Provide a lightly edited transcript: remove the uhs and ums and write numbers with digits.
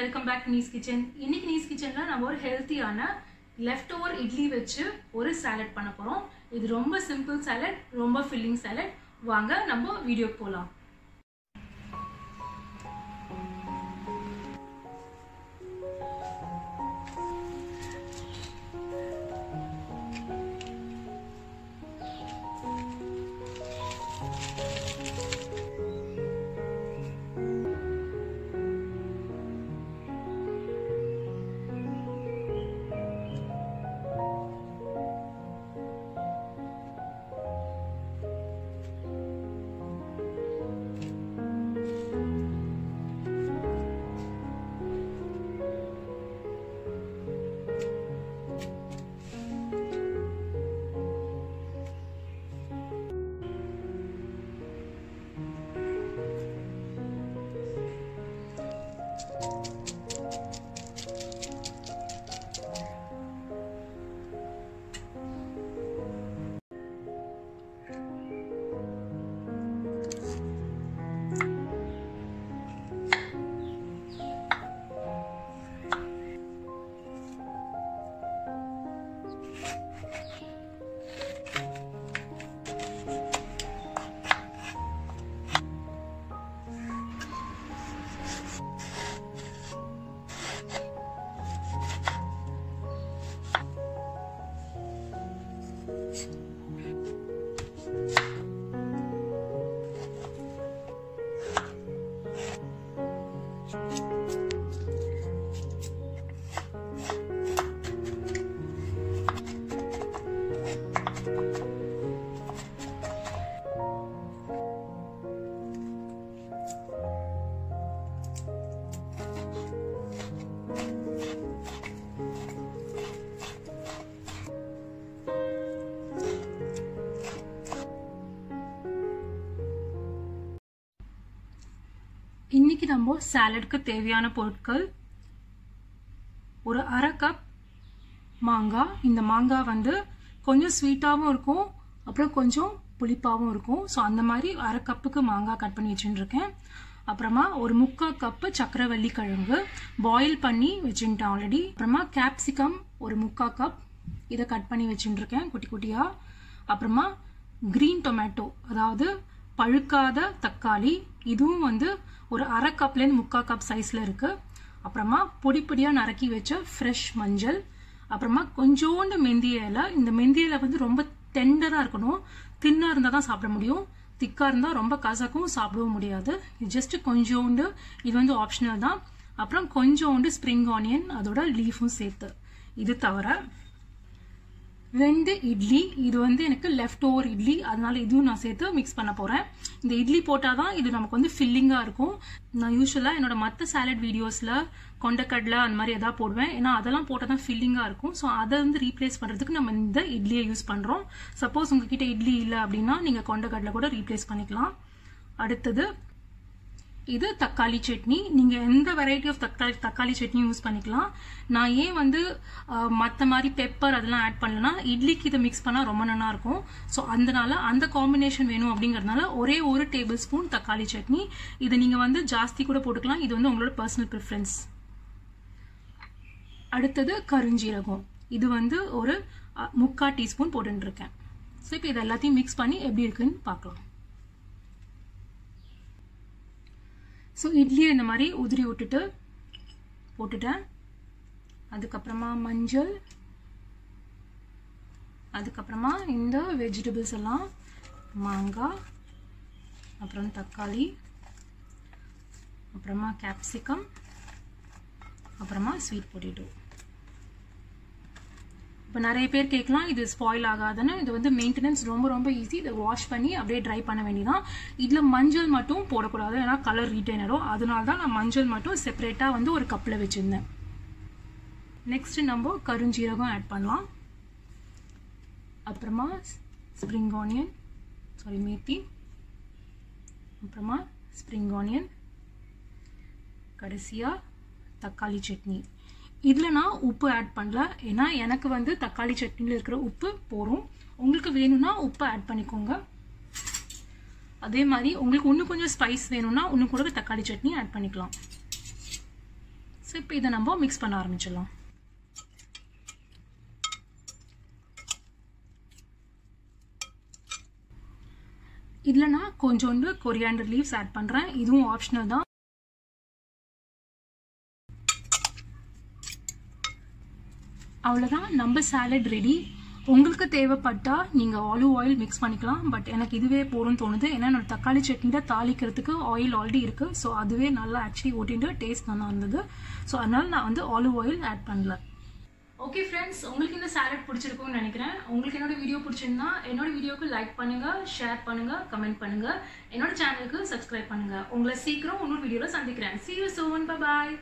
welcome back to Nee's Kitchen. இன்னைக்கு Nee's Kitchenல நம்ம ஒரு ஹெல்தியான லெஃப்ட் ஓவர் இட்லி வச்சு ஒரு சாலட் பண்ண போறோம். இது ரொம்ப சிம்பிள் சாலட், ரொம்ப ஃபில்லிங் சாலட். வாங்க நம்ம வீடியோக்கு போலாம். இன்னைக்கு நம்ம சாலட்க்கு தேவையான பொருட்கள் ஒரு அரை கப் மாங்காய். இந்த மாங்காய் வந்து கொஞ்சம் ஸ்வீட்டாகவும் இருக்கும், அப்புறம் கொஞ்சம் புளிப்பாகவும் இருக்கும். ஸோ அந்த மாதிரி அரை கப்புக்கு மாங்காய் கட் பண்ணி வச்சுருக்கேன். அப்புறமா ஒரு 3/4 கப்பு சக்கரவள்ளி கிழங்கு பாயில் பண்ணி வச்சுட்டேன் ஆல்ரெடி. அப்புறமா கேப்சிகம் ஒரு 3/4 கப், இதை கட் பண்ணி வச்சுருக்கேன் குட்டி குட்டியாக. அப்புறமா கிரீன் டொமேட்டோ, அதாவது பழுக்காத தக்காளி, இதுவும் வந்து ஒரு அரை கப்லேருந்து 3/4 கப் சைஸில் இருக்குது. அப்புறமா பொடி பொடியாக நறுக்கி வச்ச ஃப்ரெஷ் மஞ்சள். அப்புறமா கொஞ்சோண்டு மெந்தி இலை. இந்த மெந்தி இலை வந்து ரொம்ப டெண்டராக இருக்கணும், தின்னாக இருந்தால் தான் சாப்பிட முடியும். திக்காக இருந்தால் ரொம்ப கசக்கும், சாப்பிடவும் முடியாது. இது ஜஸ்ட் கொஞ்சோண்டு, இது வந்து ஆப்ஷனல் தான். அப்புறம் கொஞ்சோண்டு ஸ்ப்ரிங் ஆனியன், அதோட லீஃபும் சேர்த்து. இது தவிர 2 இட்லி, இது வந்து எனக்கு லெஃப்ட் ஓவர் இட்லி, அதனால இதுவும் நான் சேர்த்து மிக்ஸ் பண்ண போறேன். இந்த இட்லி போட்டாதான் இது நமக்கு வந்து ஃபில்லிங்கா இருக்கும். நான் யூஸ்வலா என்னோட மற்ற சாலட் வீடியோஸ்ல கொண்டக்கடலை அந்த மாதிரி எதாவது போடுவேன், ஏன்னா அதெல்லாம் போட்டால் தான் ஃபில்லிங்கா இருக்கும். ஸோ அதை வந்து ரீப்ளேஸ் பண்றதுக்கு நம்ம இந்த இட்லியை யூஸ் பண்றோம். சப்போஸ் உங்ககிட்ட இட்லி இல்லை அப்படின்னா நீங்க கொண்டக்கடலை கூட ரீப்ளேஸ் பண்ணிக்கலாம். அடுத்தது இது தக்காளி சட்னி. நீங்க எந்த வெரைட்டி ஆஃப் தக்காளி சட்னி யூஸ் பண்ணிக்கலாம். நான் ஏன் வந்து மற்ற மாதிரி பெப்பர் அதெல்லாம் ஆட் பண்ணலன்னா, இட்லிக்கு இதை மிக்ஸ் பண்ணா ரொம்ப நல்லா இருக்கும். ஸோ அதனால அந்த காம்பினேஷன் வேணும் அப்படிங்கறதுனால ஒரே 1 டேபிள் ஸ்பூன் தக்காளி சட்னி. இதை நீங்க வந்து ஜாஸ்தி கூட போட்டுக்கலாம், இது வந்து உங்களோட பர்சனல் ப்ரிஃபரன்ஸ். அடுத்தது கருஞ்சீரகம், இது வந்து ஒரு 3/4 டீஸ்பூன் போட்டுட்டு இருக்கேன். ஸோ இப்போ இது எல்லாத்தையும் மிக்ஸ் பண்ணி எப்படி இருக்குன்னு பார்க்கலாம். ஸோ இட்லியை இந்த மாதிரி உதிரி விட்டுட்டு போட்டுட்டேன். அதுக்கப்புறமா மஞ்சள், அதுக்கப்புறமா இந்த வெஜிடபிள்ஸ் எல்லாம், மாங்காய், அப்புறம் தக்காளி, அப்புறமா கேப்சிகம், அப்புறமா ஸ்வீட் பொட்டேட்டோ. இப்போ நிறைய பேர் கேட்கலாம் இது ஸ்பாயில் ஆகாதுன்னு. இது வந்து மெயின்டெனன்ஸ் ரொம்ப ரொம்ப ஈஸி. இதை வாஷ் பண்ணி அப்படியே ட்ரை பண்ண வேண்டியதான். இதில் மஞ்சள் மட்டும் போடக்கூடாது, ஏன்னா கலர் ரீட்டைன் ஆகிடும். அதனால தான் நான் மஞ்சள் மட்டும் செப்பரேட்டாக வந்து ஒரு கப்பில் வச்சுருந்தேன். நெக்ஸ்ட் நம்ம கருஞ்சீரகம் ஆட் பண்ணலாம். அப்புறமா ஸ்ப்ரிங் ஆனியன், மேத்தி, அப்புறமா ஸ்ப்ரிங் ஆனியன், கடைசியாக தக்காளி சட்னி. இதில் நான் உப்பு ஆட் பண்ணல, ஏன்னா எனக்கு வந்து தக்காளி சட்னியில் இருக்கிற உப்பு போரும். உங்களுக்கு வேணும்னா உப்பு ஆட் பண்ணிக்கோங்க. அதே மாதிரி உங்களுக்கு இன்னும் கொஞ்சம் ஸ்பைஸ் வேணும்னா இன்னும் கூட தக்காளி சட்னி ஆட் பண்ணிக்கலாம். ஸோ இப்போ இதை நம்ம மிக்ஸ் பண்ண ஆரம்பிச்சிடலாம். இதில் நான் கொஞ்சோண்டு கொரியாண்டர் லீவ்ஸ் ஆட் பண்ணுறேன். இதுவும் ஆப்ஷனல் தான். அவ்வளோதான், நம்ம சாலட் ரெடி. உங்களுக்கு தேவைப்பட்டா நீங்கள் ஆலிவ் ஆயில் மிக்ஸ் பண்ணிக்கலாம். பட் எனக்கு இதுவே போதும்னு தோணுது. ஏன்னா என்னோட தக்காளி சட்னியில் தாளிக்கிறதுக்கு ஆயில் ஆல்ரெடி இருக்குது. ஸோ அதுவே நல்லா ஆக்சுவலி ஓட்டிட்டு டேஸ்ட் நல்லா இருந்தது. ஸோ அதனால நான் வந்து ஆலிவ் ஆயில் ஆட் பண்ணல. ஓகே ஃப்ரெண்ட்ஸ், உங்களுக்கு இந்த சாலட் பிடிச்சிருக்கும்னு நினைக்கிறேன். உங்களுக்கு என்னோட வீடியோ பிடிச்சிருந்தா என்னோட வீடியோக்கு லைக் பண்ணுங்க, ஷேர் பண்ணுங்க, கமெண்ட் பண்ணுங்க. என்னோட சேனலுக்கு சப்ஸ்கிரைப் பண்ணுங்க. உங்களை சீக்கிரம் இன்னொரு வீடியோவில் சந்திக்கிறேன். See you soon. Bye bye.